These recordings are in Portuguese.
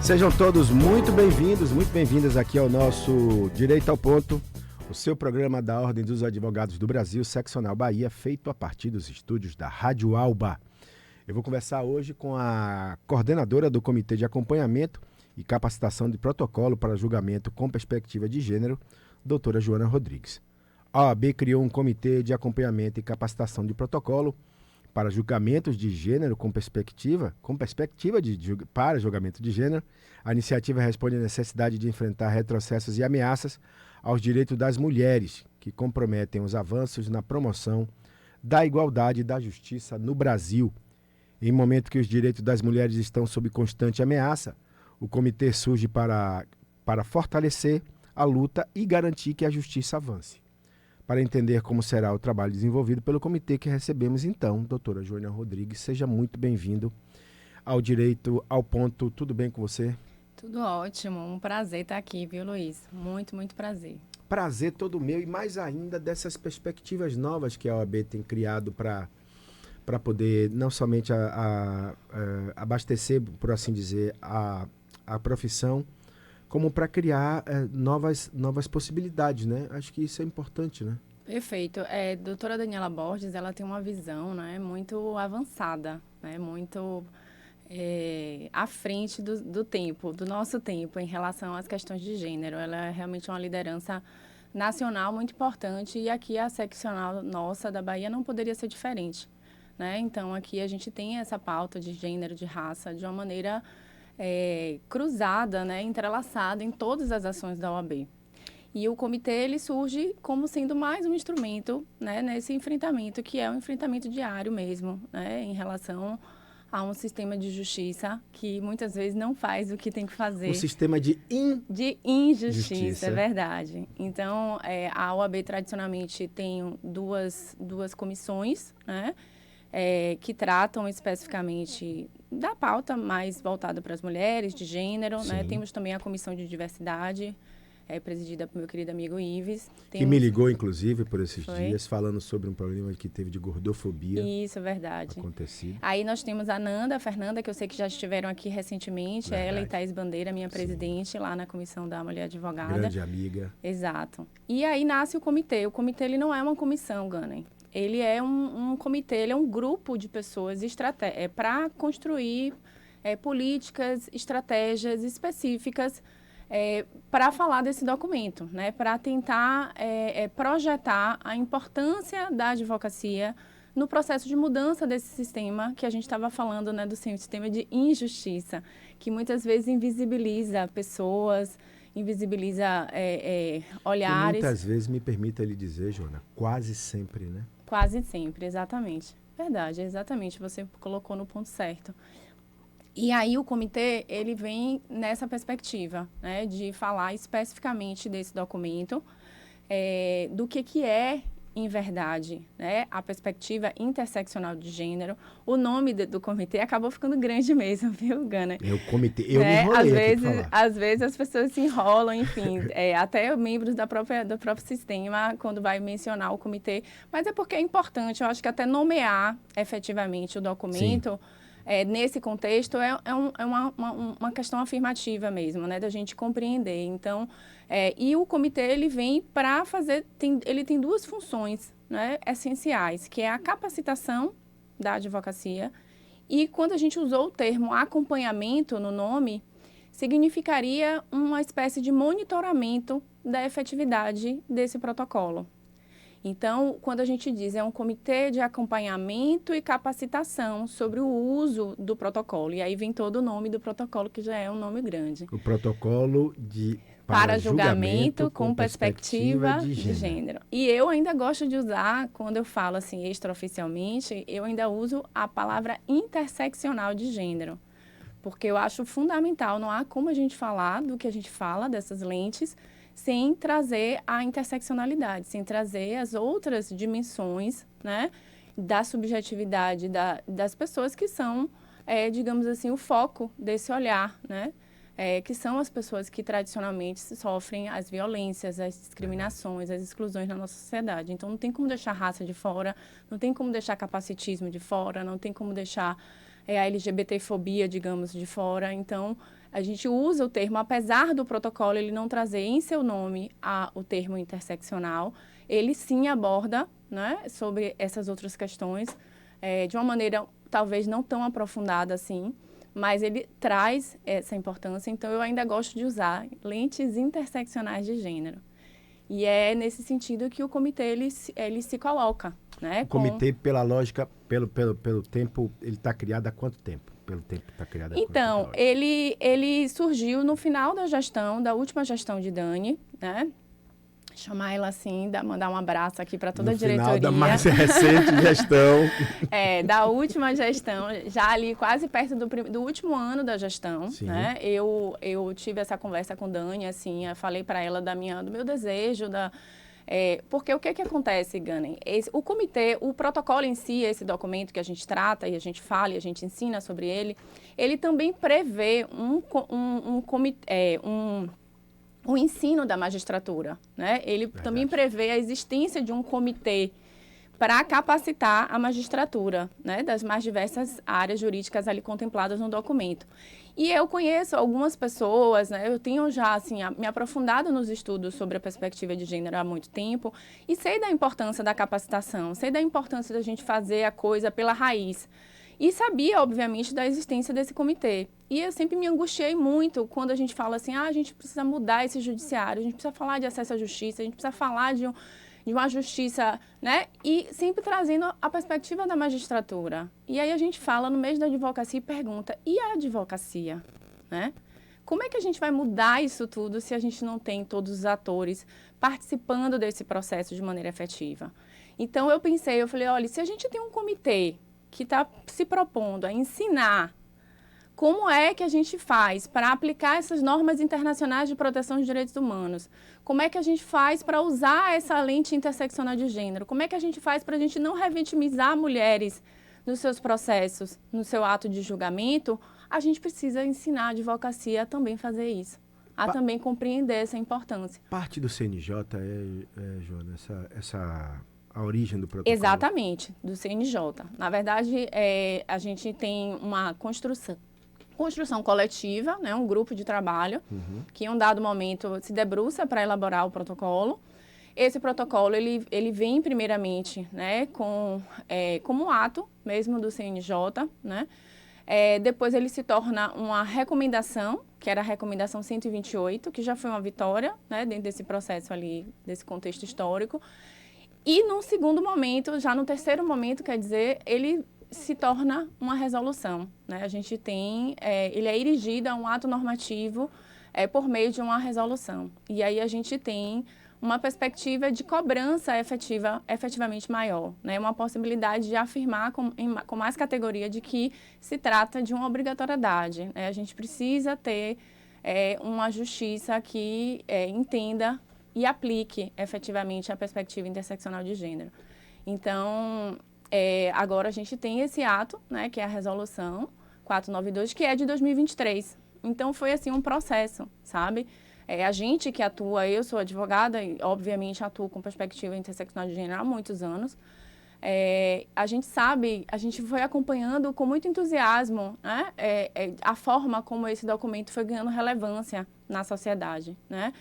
Sejam todos muito bem-vindas aqui ao nosso Direito ao Ponto, o seu programa da Ordem dos Advogados do Brasil, Seccional Bahia, feito a partir dos estúdios da Rádio Alba. Eu vou conversar hoje com a coordenadora do Comitê de Acompanhamento e Capacitação de Protocolo para Julgamento com Perspectiva de Gênero, doutora Joana Rodrigues. A OAB criou um Comitê de Acompanhamento e Capacitação de Protocolo para julgamentos de gênero para julgamento de gênero. A iniciativa responde à necessidade de enfrentar retrocessos e ameaças aos direitos das mulheres, que comprometem os avanços na promoção da igualdade e da justiça no Brasil. Em momento que os direitos das mulheres estão sob constante ameaça, o comitê surge para fortalecer a luta e garantir que a justiça avance. Para entender como será o trabalho desenvolvido pelo comitê que recebemos então, doutora Joana Rodrigues, seja muito bem-vindo ao Direito ao Ponto. Tudo bem com você? Tudo ótimo, um prazer estar aqui, viu, Luiz? Muito prazer. Prazer todo meu e mais ainda dessas perspectivas novas que a OAB tem criado para poder não somente abastecer, por assim dizer, a profissão, como para criar novas possibilidades, né? Acho que isso é importante, né? Perfeito. Doutora Daniela Borges, ela tem uma visão, né, muito avançada, né, muito à frente do tempo, do nosso tempo, em relação às questões de gênero. Ela é realmente uma liderança nacional muito importante e aqui a seccional nossa da Bahia não poderia ser diferente, né? Então, aqui a gente tem essa pauta de gênero, de raça, de uma maneira cruzada, né, entrelaçada em todas as ações da OAB. E o comitê ele surge como sendo mais um instrumento, né, nesse enfrentamento, que é um enfrentamento diário mesmo, né, em relação a um sistema de justiça que muitas vezes não faz o que tem que fazer. Um sistema de injustiça, é verdade. Então, a OAB tradicionalmente tem duas comissões, né, que tratam especificamente da pauta mais voltada para as mulheres, de gênero, né? Temos também a Comissão de Diversidade, presidida pelo meu querido amigo Ives. Que me ligou, inclusive, por esses dias, falando sobre um problema que teve de gordofobia. Isso, é verdade. Acontecido. Aí nós temos a Fernanda, que eu sei que já estiveram aqui recentemente, ela e Thaís Bandeira, minha presidente, lá na Comissão da Mulher Advogada. Grande amiga. Exato. E aí nasce o comitê. O comitê, ele não é uma comissão, Gunner. Ele é um comitê, ele é um grupo de pessoas para construir políticas, estratégias específicas para falar desse documento, né? Para tentar projetar a importância da advocacia no processo de mudança desse sistema que a gente estava falando, né, do sistema de injustiça, que muitas vezes invisibiliza pessoas, invisibiliza olhares. E muitas vezes, me permita lhe dizer, Joana, quase sempre, né? Quase sempre, exatamente. Verdade, exatamente. Você colocou no ponto certo. E aí o comitê, ele vem nessa perspectiva, né, de falar especificamente desse documento, do que é, em verdade, né, a perspectiva interseccional de gênero. O nome do comitê acabou ficando grande mesmo, viu, Gunner? O comitê, eu me enrolei às vezes as pessoas se enrolam, enfim, até membros do próprio sistema, quando vai mencionar o comitê. Mas é porque é importante, eu acho que até nomear efetivamente o documento... nesse contexto, uma questão afirmativa mesmo, né, da gente compreender. Então, e o comitê, ele vem para fazer, ele tem duas funções, né, essenciais, que é a capacitação da advocacia, e quando a gente usou o termo acompanhamento no nome, significaria uma espécie de monitoramento da efetividade desse protocolo. Então, quando a gente diz é um comitê de acompanhamento e capacitação sobre o uso do protocolo. E aí vem todo o nome do protocolo, que já é um nome grande. O protocolo para julgamento com perspectiva de gênero. E eu ainda gosto de usar, quando eu falo assim extraoficialmente, eu ainda uso a palavra interseccional de gênero. Porque eu acho fundamental, não há como a gente falar do que a gente fala dessas lentes, sem trazer a interseccionalidade, sem trazer as outras dimensões, né, da subjetividade das pessoas que são, digamos assim, o foco desse olhar, né, que são as pessoas que tradicionalmente sofrem as violências, as discriminações, as exclusões na nossa sociedade. Então, não tem como deixar a raça de fora, não tem como deixar capacitismo de fora, não tem como deixar a LGBTfobia, digamos, de fora. Então, A gente usa o termo, apesar do protocolo ele não trazer em seu nome o termo interseccional, ele sim aborda, né, sobre essas outras questões de uma maneira talvez não tão aprofundada assim, mas ele traz essa importância. Então, eu ainda gosto de usar lentes interseccionais de gênero. E é nesse sentido que o comitê ele se coloca. Né, o comitê, pela lógica, pelo tempo, ele está criado há quanto tempo? Pelo tempo que está criado há então, quanto tempo? ele surgiu no final da última gestão de Dani, né? Chamar ela assim, mandar um abraço aqui para toda a diretoria. No final da mais recente gestão. Da última gestão, já ali quase perto do último ano da gestão, Sim. Né? Eu tive essa conversa com Dani, assim, eu falei para ela do meu desejo, porque o que acontece, Ganem? O comitê, o protocolo em si, esse documento que a gente trata e a gente fala e a gente ensina sobre ele também prevê o ensino da magistratura, né? Ele também prevê a existência de um comitê para capacitar a magistratura, né? Das mais diversas áreas jurídicas ali contempladas no documento. E eu conheço algumas pessoas, né? Eu tenho já, assim, me aprofundado nos estudos sobre a perspectiva de gênero há muito tempo e sei da importância da capacitação, sei da importância da gente fazer a coisa pela raiz. E sabia, obviamente, da existência desse comitê. E eu sempre me angustiei muito quando a gente fala assim, a gente precisa mudar esse judiciário, a gente precisa falar de acesso à justiça, a gente precisa falar de uma justiça, né? E sempre trazendo a perspectiva da magistratura. E aí a gente fala no meio da advocacia e pergunta, e a advocacia, né? Como é que a gente vai mudar isso tudo se a gente não tem todos os atores participando desse processo de maneira efetiva? Então eu falei, olha, se a gente tem um comitê que está se propondo a ensinar como é que a gente faz para aplicar essas normas internacionais de proteção dos direitos humanos, como é que a gente faz para usar essa lente interseccional de gênero, como é que a gente faz para a gente não revitimizar mulheres nos seus processos, no seu ato de julgamento, a gente precisa ensinar a advocacia a também fazer isso, a também compreender essa importância. Parte do CNJ Joana, a origem do protocolo? Exatamente, do CNJ. Na verdade, a gente tem uma construção coletiva, né, um grupo de trabalho, que em um dado momento se debruça para elaborar o protocolo. Esse protocolo, ele vem primeiramente, né, como um ato mesmo do CNJ, né? Depois ele se torna uma recomendação, que era a recomendação 128, que já foi uma vitória, né, dentro desse processo ali, desse contexto histórico. E num segundo momento, já no terceiro momento, quer dizer, ele se torna uma resolução, né? A gente tem, ele é erigido a um ato normativo por meio de uma resolução. E aí a gente tem uma perspectiva de cobrança efetivamente maior, né? Uma possibilidade de afirmar com mais categoria de que se trata de uma obrigatoriedade, né? A gente precisa ter uma justiça que entenda e aplique efetivamente a perspectiva interseccional de gênero. Então, agora a gente tem esse ato, né, que é a resolução 492, que é de 2023. Então, foi assim um processo, sabe? A gente que atua, eu sou advogada e, obviamente, atuo com perspectiva interseccional de gênero há muitos anos. A gente sabe, a gente foi acompanhando com muito entusiasmo, né, a forma como esse documento foi ganhando relevância na sociedade, né?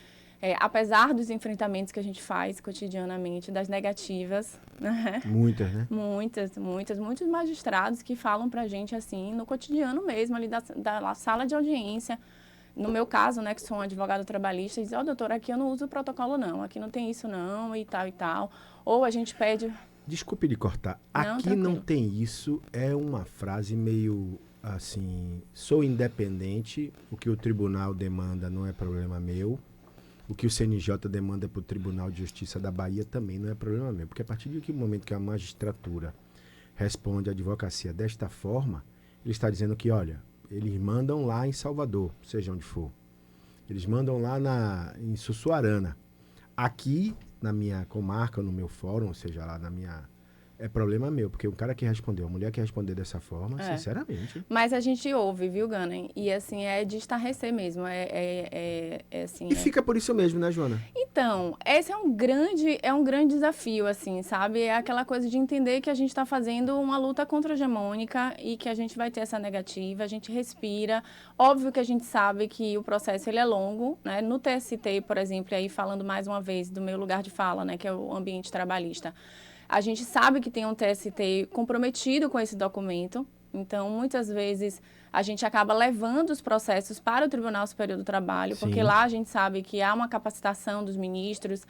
Apesar dos enfrentamentos que a gente faz cotidianamente, das negativas, né? Muitas, né? Muitos magistrados que falam pra gente assim, no cotidiano mesmo, ali da sala de audiência. No meu caso, né, que sou um advogado trabalhista, diz, doutora, aqui eu não uso o protocolo não, aqui não tem isso não, e tal. Ou a gente pede... Desculpe de cortar, aqui não tem isso, é uma frase meio assim, sou independente, o que o tribunal demanda não é problema meu. O que o CNJ demanda para o Tribunal de Justiça da Bahia também não é problema meu. Porque a partir do momento que a magistratura responde à advocacia desta forma, ele está dizendo que, olha, eles mandam lá em Salvador, seja onde for. Eles mandam lá em Sussuarana. Aqui, na minha comarca, no meu fórum, ou seja, lá na minha é problema meu, porque o cara que respondeu, a mulher que respondeu dessa forma, sinceramente... Mas a gente ouve, viu, Gana? E, assim, é de estarrecer mesmo. Assim, E fica por isso mesmo, né, Joana? Então, esse é um grande desafio, assim, sabe? É aquela coisa de entender que a gente está fazendo uma luta contra-hegemônica e que a gente vai ter essa negativa, a gente respira. Óbvio que a gente sabe que o processo ele é longo, né? No TST, por exemplo, aí falando mais uma vez do meu lugar de fala, né, que é o ambiente trabalhista, a gente sabe que tem um TST comprometido com esse documento, então, muitas vezes, a gente acaba levando os processos para o Tribunal Superior do Trabalho, porque lá a gente sabe que há uma capacitação dos ministros.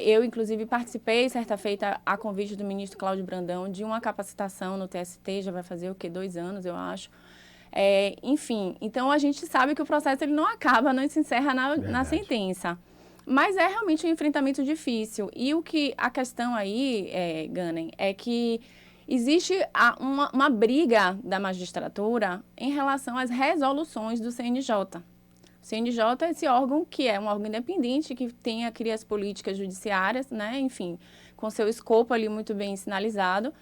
Eu, inclusive, participei, certa feita, a convite do ministro Cláudio Brandão, de uma capacitação no TST, já vai fazer, 2 anos, eu acho. Enfim, então, a gente sabe que o processo ele não acaba, não se encerra na sentença. Mas é realmente um enfrentamento difícil. E a questão aí, Ganem, é que existe uma briga da magistratura em relação às resoluções do CNJ. O CNJ é esse órgão que é um órgão independente, que cria as políticas judiciárias, né? Enfim, com seu escopo ali muito bem sinalizado.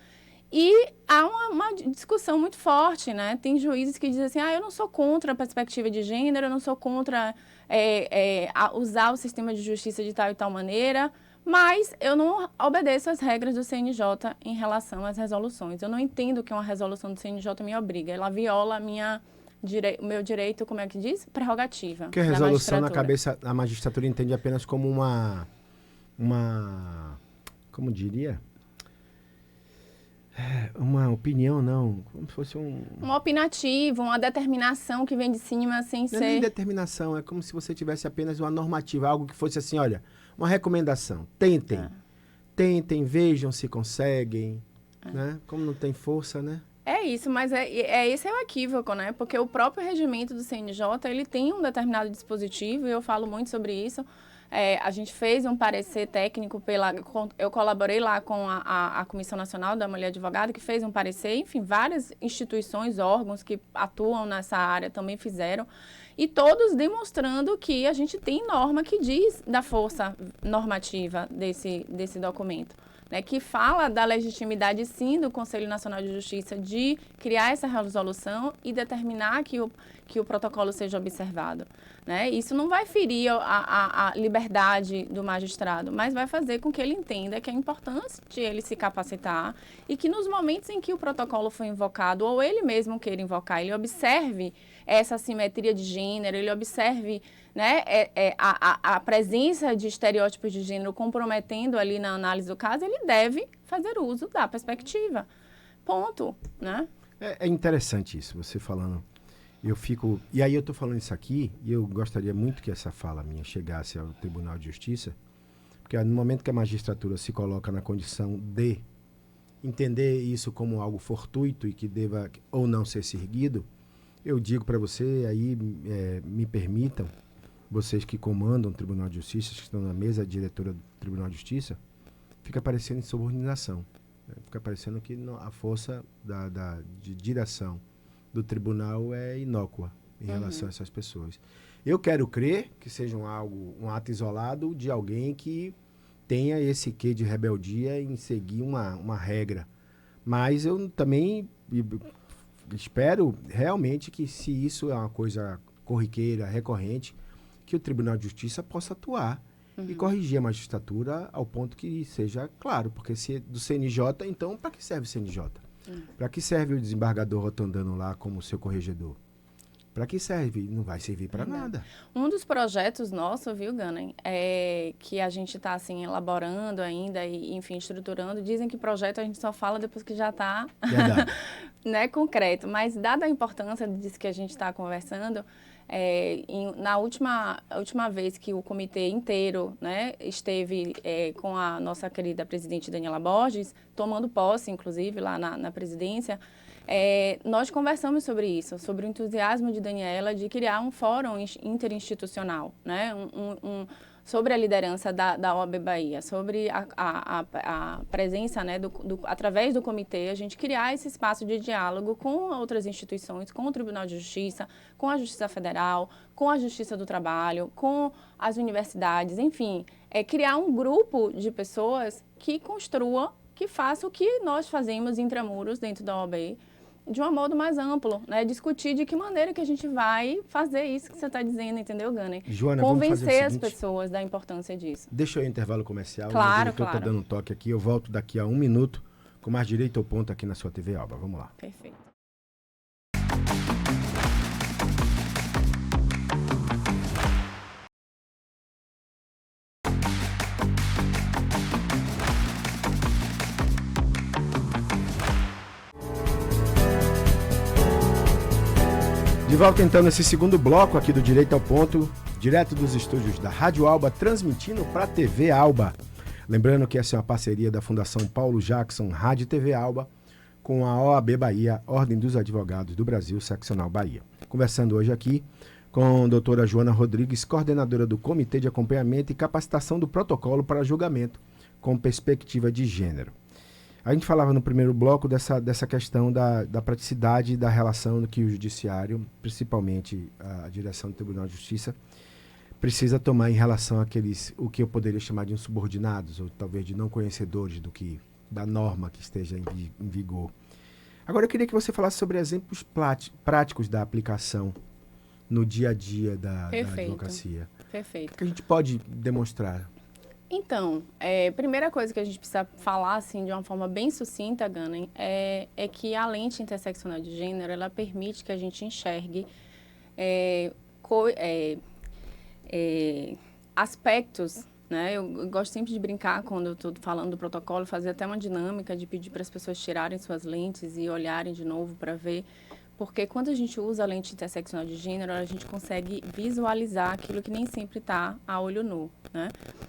E há uma discussão muito forte, né? Tem juízes que dizem assim, eu não sou contra a perspectiva de gênero, eu não sou contra usar o sistema de justiça de tal e tal maneira, mas eu não obedeço às regras do CNJ em relação às resoluções. Eu não entendo que uma resolução do CNJ me obriga, ela viola o meu direito, como é que diz? Prerrogativa. Porque a resolução na cabeça, a magistratura entende apenas como uma como diria? Uma opinião, não. Como se fosse uma opinativa, uma determinação que vem de cima sem ser... Não é nem determinação, é como se você tivesse apenas uma normativa, algo que fosse assim, olha, uma recomendação. Tentem. Tentem, vejam se conseguem. Né? Como não tem força, né? É isso, mas esse é o equívoco, né? Porque o próprio regimento do CNJ, ele tem um determinado dispositivo, e eu falo muito sobre isso. A gente fez um parecer técnico eu colaborei lá com a Comissão Nacional da Mulher Advogada, que fez um parecer, enfim, várias instituições, órgãos que atuam nessa área também fizeram, e todos demonstrando que a gente tem norma que diz da força normativa desse documento. Né, que fala da legitimidade, sim, do Conselho Nacional de Justiça de criar essa resolução e determinar que o protocolo seja observado. Né? Isso não vai ferir a liberdade do magistrado, mas vai fazer com que ele entenda que é importante ele se capacitar e que nos momentos em que o protocolo for invocado, ou ele mesmo queira invocar, ele observe essa assimetria de gênero, ele observe, né, a presença de estereótipos de gênero comprometendo ali na análise do caso, ele deve fazer uso da perspectiva. Ponto, né? É interessante isso, você falando. E aí eu estou falando isso aqui, e eu gostaria muito que essa fala minha chegasse ao Tribunal de Justiça, porque no momento que a magistratura se coloca na condição de entender isso como algo fortuito e que deva ou não ser seguido, eu digo para você, aí me permitam, vocês que comandam o Tribunal de Justiça, que estão na mesa diretora do Tribunal de Justiça, fica parecendo insubordinação. Né? Fica parecendo que a força de direção do tribunal é inócua em relação a essas pessoas. Eu quero crer que seja um ato isolado de alguém que tenha esse quê de rebeldia em seguir uma regra. Mas eu também espero realmente que, se isso é uma coisa corriqueira, recorrente, que o Tribunal de Justiça possa atuar e corrigir a magistratura ao ponto que seja claro. Porque se é do CNJ, então para que serve o CNJ? Para que serve o desembargador rotondando lá como seu corregedor? Para que serve? Não vai servir para nada. Um dos projetos nossos, viu, Ganem, que a gente está assim, elaborando ainda e, enfim, estruturando. Dizem que projeto a gente só fala depois que já está né, concreto. Mas, dada a importância disso que a gente está conversando, na última vez que o comitê inteiro, né, esteve com a nossa querida presidente Daniela Borges, tomando posse, inclusive, lá na presidência, nós conversamos sobre isso, sobre o entusiasmo de Daniela de criar um fórum interinstitucional, né? Sobre a liderança da OAB Bahia, sobre a presença, né, através do comitê, a gente criar esse espaço de diálogo com outras instituições, com o Tribunal de Justiça, com a Justiça Federal, com a Justiça do Trabalho, com as universidades, enfim, criar um grupo de pessoas que que faça o que nós fazemos intramuros dentro da OAB, de um modo mais amplo, né? Discutir de que maneira que a gente vai fazer isso que você está dizendo, entendeu, Gane? Joana, convencer as pessoas da importância disso. Deixa eu ir intervalo comercial. Claro, o diretor está dando um toque aqui. Eu volto daqui a 1 minuto com mais direito ao ponto aqui na sua TV Alba. Vamos lá. Perfeito. De volta então nesse segundo bloco aqui do Direito ao Ponto, direto dos estúdios da Rádio Alba, transmitindo para a TV Alba. Lembrando que essa é uma parceria da Fundação Paulo Jackson Rádio e TV Alba com a OAB Bahia, Ordem dos Advogados do Brasil, Seccional Bahia. Conversando hoje aqui com a doutora Joana Rodrigues, coordenadora do Comitê de Acompanhamento e Capacitação do Protocolo para Julgamento com Perspectiva de Gênero. A gente falava no primeiro bloco dessa questão da praticidade da relação que o judiciário, principalmente a direção do Tribunal de Justiça, precisa tomar em relação àqueles, o que eu poderia chamar de subordinados, ou talvez de não conhecedores da norma que esteja em vigor. Agora eu queria que você falasse sobre exemplos práticos da aplicação no dia a dia da advocacia. Perfeito. O que a gente pode demonstrar? Então, primeira coisa que a gente precisa falar, assim, de uma forma bem sucinta, Gane, é que a lente interseccional de gênero, ela permite que a gente enxergue aspectos, né? Eu gosto sempre de brincar quando eu estou falando do protocolo, fazer até uma dinâmica de pedir para as pessoas tirarem suas lentes e olharem de novo para ver. Porque quando a gente usa a lente interseccional de gênero, a gente consegue visualizar aquilo que nem sempre está a olho nu, né?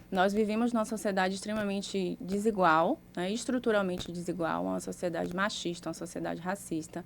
Nós vivemos numa sociedade extremamente desigual, né? Estruturalmente desigual, uma sociedade machista, uma sociedade racista,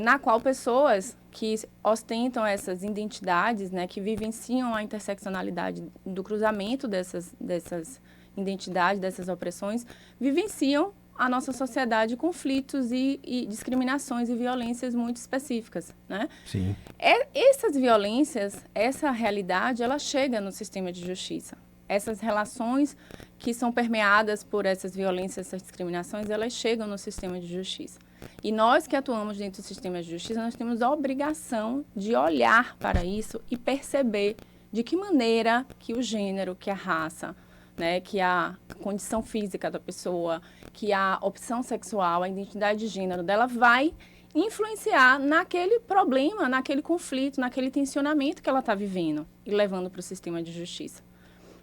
na qual pessoas que ostentam essas identidades, né, que vivenciam a interseccionalidade do cruzamento dessas identidades, dessas opressões, vivenciam a nossa sociedade conflitos e discriminações e violências muito específicas, né? Sim. Essas violências, essa realidade, ela chega no sistema de justiça. Essas relações que são permeadas por essas violências, essas discriminações, elas chegam no sistema de justiça. E nós que atuamos dentro do sistema de justiça, nós temos a obrigação de olhar para isso e perceber de que maneira que o gênero, que a raça, né, que a condição física da pessoa, que a opção sexual, a identidade de gênero dela vai influenciar naquele problema, naquele conflito, naquele tensionamento que ela está vivendo e levando para o sistema de justiça.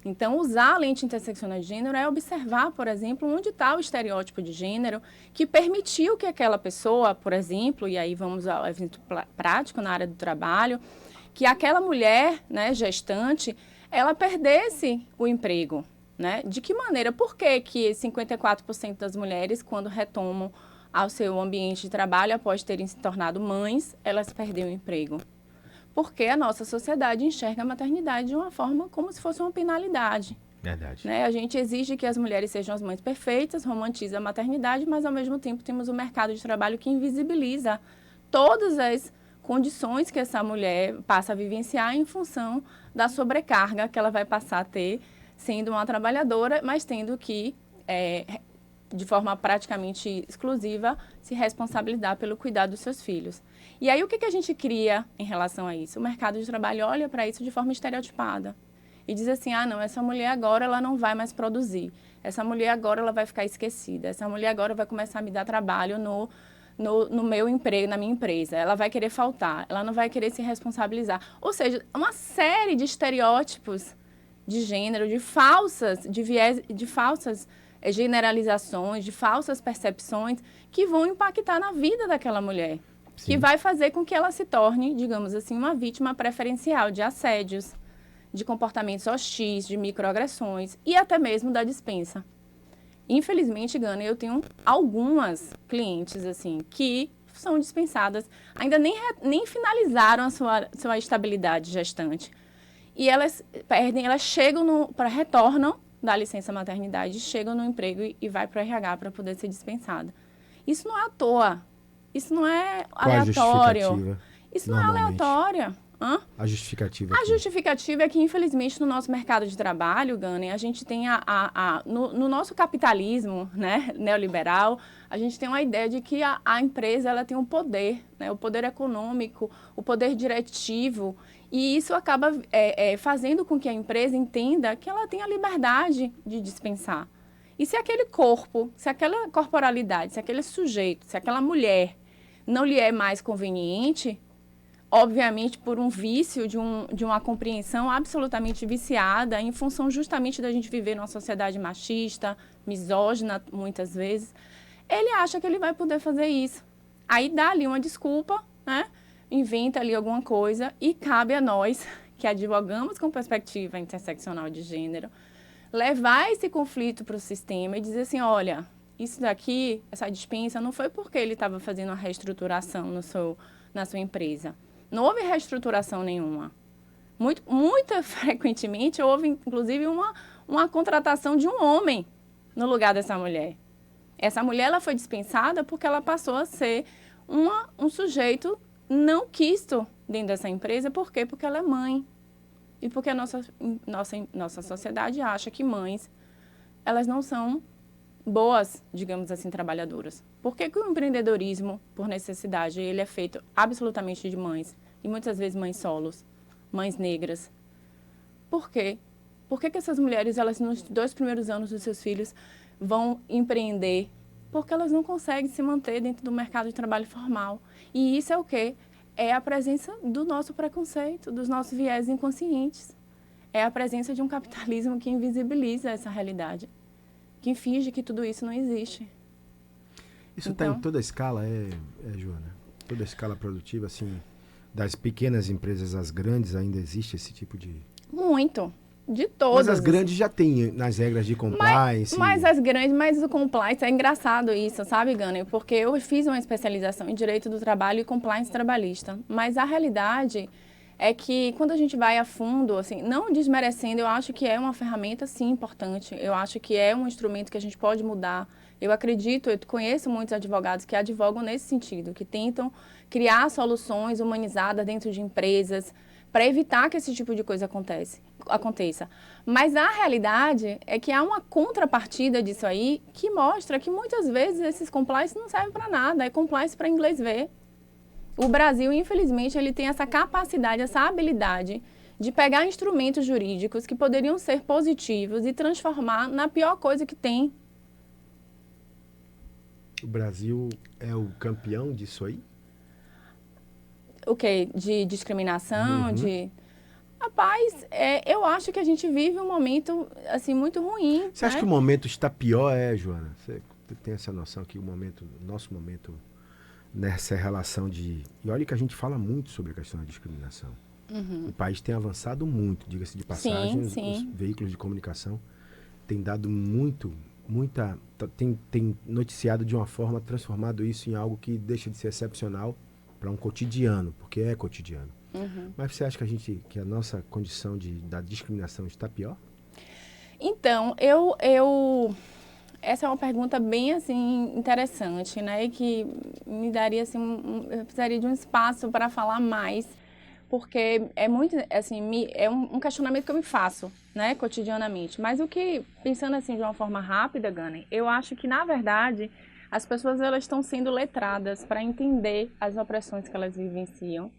Então, usar a lente interseccional de gênero é observar, por exemplo, onde está o estereótipo de gênero que permitiu que aquela pessoa, por exemplo, e aí vamos ao evento prático na área do trabalho, que aquela mulher, né, gestante, ela perdesse o emprego. Né? De que maneira? Por que 54% das mulheres, quando retomam ao seu ambiente de trabalho, após terem se tornado mães, elas perderam o emprego? Porque a nossa sociedade enxerga a maternidade de uma forma como se fosse uma penalidade. Verdade. Né? A gente exige que as mulheres sejam as mães perfeitas, romantiza a maternidade, mas, ao mesmo tempo, temos um mercado de trabalho que invisibiliza todas as condições que essa mulher passa a vivenciar em função da sobrecarga que ela vai passar a ter sendo uma trabalhadora, mas tendo que, de forma praticamente exclusiva, se responsabilizar pelo cuidado dos seus filhos. E aí, o que a gente cria em relação a isso? O mercado de trabalho olha para isso de forma estereotipada e diz assim, não, essa mulher agora ela não vai mais produzir, essa mulher agora ela vai ficar esquecida, essa mulher agora vai começar a me dar trabalho no meu emprego, na minha empresa, ela vai querer faltar, ela não vai querer se responsabilizar. Ou seja, uma série de estereótipos de gênero, de falsas generalizações, de falsas percepções que vão impactar na vida daquela mulher. Sim. Que vai fazer com que ela se torne, digamos assim, uma vítima preferencial de assédios, de comportamentos hostis, de microagressões e até mesmo da dispensa. Infelizmente, Gana, eu tenho algumas clientes assim que são dispensadas, ainda nem finalizaram a sua estabilidade gestante. E elas retornam da licença maternidade, chegam no emprego e vai para o RH para poder ser dispensada. Isso não é à toa. Isso não é aleatório. Isso não é aleatório. Hã? A justificativa A aqui. justificativa é que, infelizmente, no nosso mercado de trabalho, Gane, a gente tem no nosso capitalismo, né, neoliberal, a gente tem uma ideia de que a empresa ela tem um poder, né, o poder econômico, o poder diretivo, e isso acaba fazendo com que a empresa entenda que ela tem a liberdade de dispensar. E se aquele corpo, se aquela corporalidade, se aquele sujeito, se aquela mulher não lhe é mais conveniente, obviamente por um vício de uma compreensão absolutamente viciada, em função justamente da gente viver numa sociedade machista, misógina, muitas vezes, ele acha que ele vai poder fazer isso. Aí dá ali uma desculpa, né? Inventa ali alguma coisa e cabe a nós, que advogamos com perspectiva interseccional de gênero, levar esse conflito para o sistema e dizer assim, olha, isso daqui, essa dispensa, não foi porque ele estava fazendo uma reestruturação na sua empresa. Não houve reestruturação nenhuma. Muito frequentemente houve, inclusive, uma contratação de um homem no lugar dessa mulher. Essa mulher ela foi dispensada porque ela passou a ser um sujeito não quisto dentro dessa empresa. Por quê? Porque ela é mãe. E porque a nossa sociedade acha que mães, elas não são boas, digamos assim, trabalhadoras. Por que o empreendedorismo, por necessidade, ele é feito absolutamente de mães? E muitas vezes mães solos, mães negras. Por quê? Por que essas mulheres, elas nos 2 primeiros anos dos seus filhos, vão empreender? Porque elas não conseguem se manter dentro do mercado de trabalho formal. E isso é o quê? É a presença do nosso preconceito, dos nossos viés inconscientes. É a presença de um capitalismo que invisibiliza essa realidade, que finge que tudo isso não existe. Isso está em toda a escala, Joana? Toda a escala produtiva, assim, das pequenas empresas às grandes, ainda existe esse tipo de... Muito. De todas. Mas as grandes já têm nas regras de compliance. Mas as grandes, mas o compliance, é engraçado isso, sabe, Gane? Porque eu fiz uma especialização em Direito do Trabalho e Compliance Trabalhista. Mas a realidade é que quando a gente vai a fundo, assim, não desmerecendo, eu acho que é uma ferramenta, sim, importante. Eu acho que é um instrumento que a gente pode mudar. Eu acredito, eu conheço muitos advogados que advogam nesse sentido, que tentam criar soluções humanizadas dentro de empresas para evitar que esse tipo de coisa aconteça. Mas a realidade é que há uma contrapartida disso aí que mostra que muitas vezes esses compliance não servem para nada, é compliance para inglês ver. O Brasil, infelizmente, ele tem essa capacidade, essa habilidade de pegar instrumentos jurídicos que poderiam ser positivos e transformar na pior coisa que tem. O Brasil é o campeão disso aí? O quê? De discriminação, Rapaz, eu acho que a gente vive um momento, assim, muito ruim. Você acha que o momento está pior, Joana? Você tem essa noção que nosso momento, nessa relação de... E olha que a gente fala muito sobre a questão da discriminação. O país tem avançado muito, diga-se de passagem. Os veículos de comunicação têm dado tem noticiado de uma forma, transformado isso em algo que deixa de ser excepcional para um cotidiano, porque é cotidiano. Mas você acha que a nossa condição da discriminação está pior? Então, essa é uma pergunta bem, assim, interessante, né? E que me daria, assim, eu precisaria de um espaço para falar mais, porque é muito, assim, é um questionamento que eu me faço, né, cotidianamente. Mas pensando assim de uma forma rápida, Gane, eu acho que, na verdade, as pessoas, elas estão sendo letradas para entender as opressões que elas vivenciam.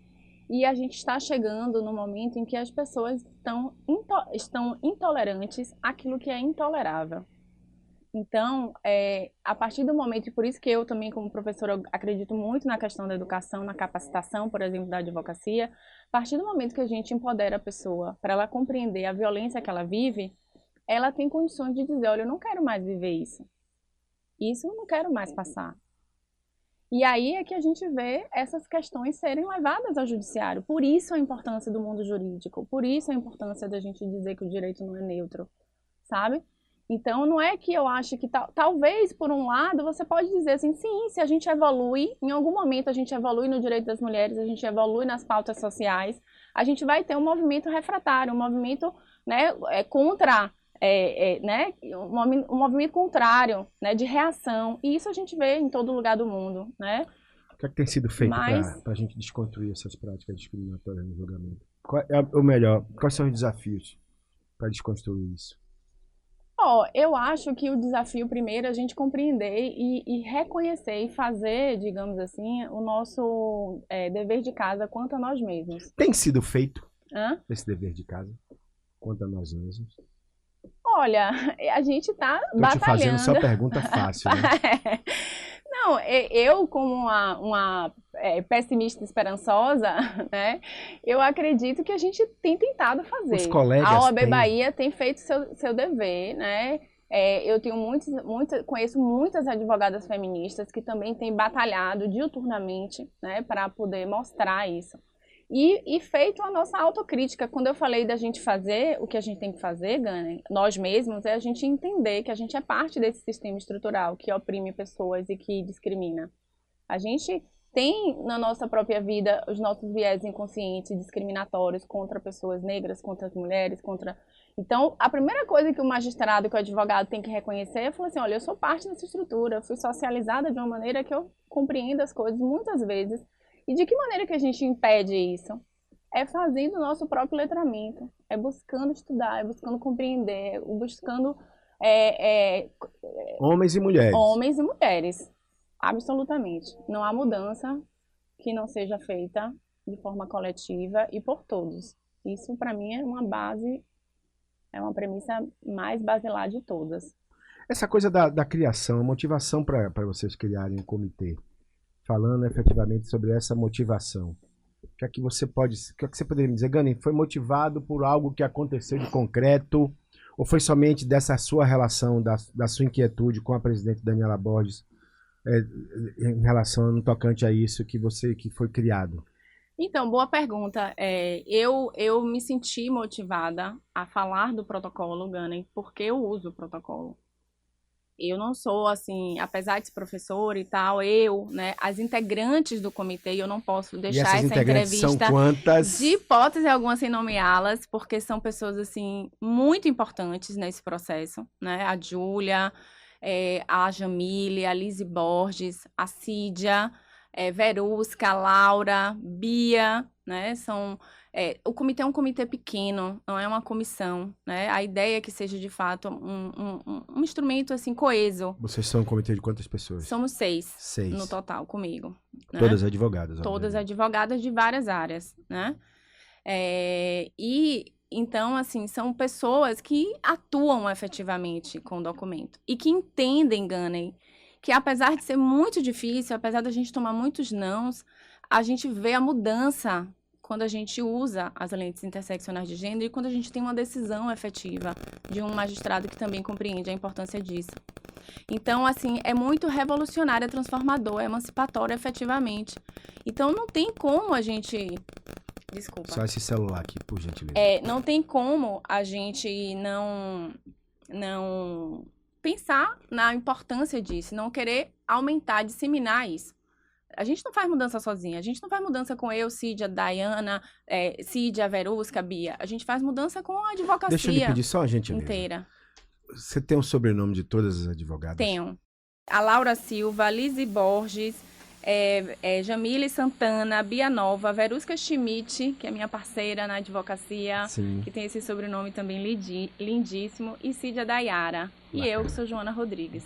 E a gente está chegando no momento em que as pessoas estão intolerantes àquilo que é intolerável. Então, a partir do momento, e por isso que eu também, como professora, acredito muito na questão da educação, na capacitação, por exemplo, da advocacia, a partir do momento que a gente empodera a pessoa para ela compreender a violência que ela vive, ela tem condições de dizer, olha, eu não quero mais viver isso. Isso eu não quero mais passar. E aí é que a gente vê essas questões serem levadas ao judiciário. Por isso a importância do mundo jurídico, por isso a importância da gente dizer que o direito não é neutro, sabe? Então, não é que eu acho que talvez, por um lado, você pode dizer assim, sim, se a gente evolui, em algum momento a gente evolui no direito das mulheres, a gente evolui nas pautas sociais, a gente vai ter um movimento refratário, um movimento, né, contra... né, um movimento contrário, né, de reação, e isso a gente vê em todo lugar do mundo, né? que é que tem sido feito para a gente desconstruir essas práticas discriminatórias no julgamento? Ou melhor, quais são os desafios para desconstruir isso? Eu acho que o desafio primeiro é a gente compreender e reconhecer e fazer, digamos assim, o nosso dever de casa quanto a nós mesmos. Tem sido feito esse dever de casa quanto a nós mesmos? Olha, a gente está batalhando. Estou te fazendo só pergunta fácil, né? Não, eu como uma pessimista esperançosa, né, eu acredito que a gente tem tentado fazer. Os colegas a OAB Bahia tem feito seu dever, né? Eu tenho conheço muitas advogadas feministas que também têm batalhado diuturnamente, né, para poder mostrar isso. E feito a nossa autocrítica. Quando eu falei da gente fazer o que a gente tem que fazer, Gane, nós mesmos, é a gente entender que a gente é parte desse sistema estrutural que oprime pessoas e que discrimina. A gente tem na nossa própria vida os nossos viés inconscientes discriminatórios contra pessoas negras, contra as mulheres, contra... Então, a primeira coisa que o magistrado, que o advogado tem que reconhecer é falar assim, olha, eu sou parte dessa estrutura, eu fui socializada de uma maneira que eu compreendo as coisas muitas vezes. E de que maneira que a gente impede isso? É fazendo o nosso próprio letramento, é buscando estudar, é buscando compreender, buscando... homens e mulheres. Homens e mulheres, absolutamente. Não há mudança que não seja feita de forma coletiva e por todos. Isso, para mim, é uma base, é uma premissa mais basilar de todas. Essa coisa da criação, a motivação para vocês criarem um comitê, falando efetivamente sobre essa motivação. O que é que você poderia me dizer, Gane? Foi motivado por algo que aconteceu de concreto? Ou foi somente dessa sua relação, da sua inquietude com a presidente Daniela Borges, em relação no tocante a isso que foi criado? Então, boa pergunta. Eu me senti motivada a falar do protocolo, Gane, porque eu uso o protocolo. Eu não sou, assim, apesar de ser professora e tal, né, as integrantes do comitê, eu não posso deixar essa entrevista são quantas? De hipótese alguma sem nomeá-las, porque são pessoas, assim, muito importantes nesse processo, né, a Júlia, a Jamile, a Lise Borges, a Cídia, Verusca, a Laura, Bia, né, o comitê é um comitê pequeno, não é uma comissão, né? A ideia é que seja, de fato, um instrumento, assim, coeso. Vocês são um comitê de quantas pessoas? Somos 6 no total, comigo. Né? Todas advogadas. Todas advogadas de várias áreas, né? Então, assim, são pessoas que atuam efetivamente com o documento e que entendem, Gane, que apesar de ser muito difícil, apesar da gente tomar muitos nãos, a gente vê a mudança quando a gente usa as lentes interseccionais de gênero e quando a gente tem uma decisão efetiva de um magistrado que também compreende a importância disso. Então, assim, é muito revolucionário, é transformador, é emancipatório efetivamente. Então, não tem como a gente... Desculpa. Só esse celular aqui, por gentileza. Não tem como a gente não pensar na importância disso, não querer aumentar, disseminar isso. A gente não faz mudança sozinha, a gente não faz mudança com eu, Cídia, Dayana, Cídia, Verusca, Bia. A gente faz mudança com a advocacia. Deixa eu lhe pedir só a gentileza. Inteira. Você tem o sobrenome de todas as advogadas? Tenho. A Laura Silva, a Lise Borges, Jamile Santana, Bia Nova, Verusca Schmidt, que é minha parceira na advocacia, Sim. Que tem esse sobrenome também lindíssimo, e Cídia Dayara. E eu, que sou Joana Rodrigues.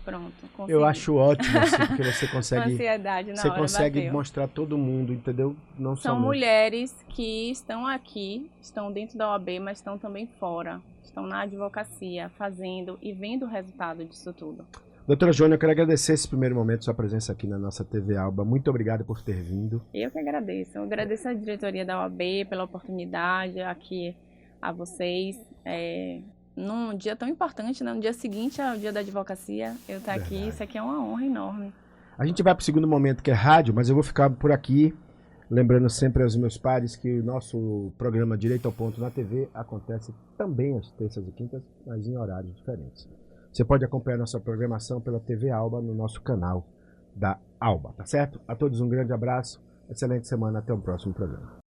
Pronto, consegui. Eu acho ótimo, assim, porque você consegue... Ansiedade na você hora consegue bateu. mostrar todo mundo, entendeu? Não São somente. mulheres que estão aqui, estão dentro da OAB, mas estão também fora. Estão na advocacia, fazendo e vendo o resultado disso tudo. Doutora Joana, eu quero agradecer esse primeiro momento, sua presença aqui na nossa TV Alba. Muito obrigado por ter vindo. Eu que agradeço. Eu agradeço a diretoria da OAB pela oportunidade aqui a vocês. Num dia tão importante, né? No dia seguinte ao dia da advocacia, eu estar aqui, isso aqui é uma honra enorme. A gente vai para o segundo momento, que é rádio, mas eu vou ficar por aqui, lembrando sempre aos meus pares que o nosso programa Direito ao Ponto na TV acontece também às terças e quintas, mas em horários diferentes. Você pode acompanhar nossa programação pela TV Alba no nosso canal da Alba, tá certo? A todos um grande abraço, excelente semana, até o próximo programa.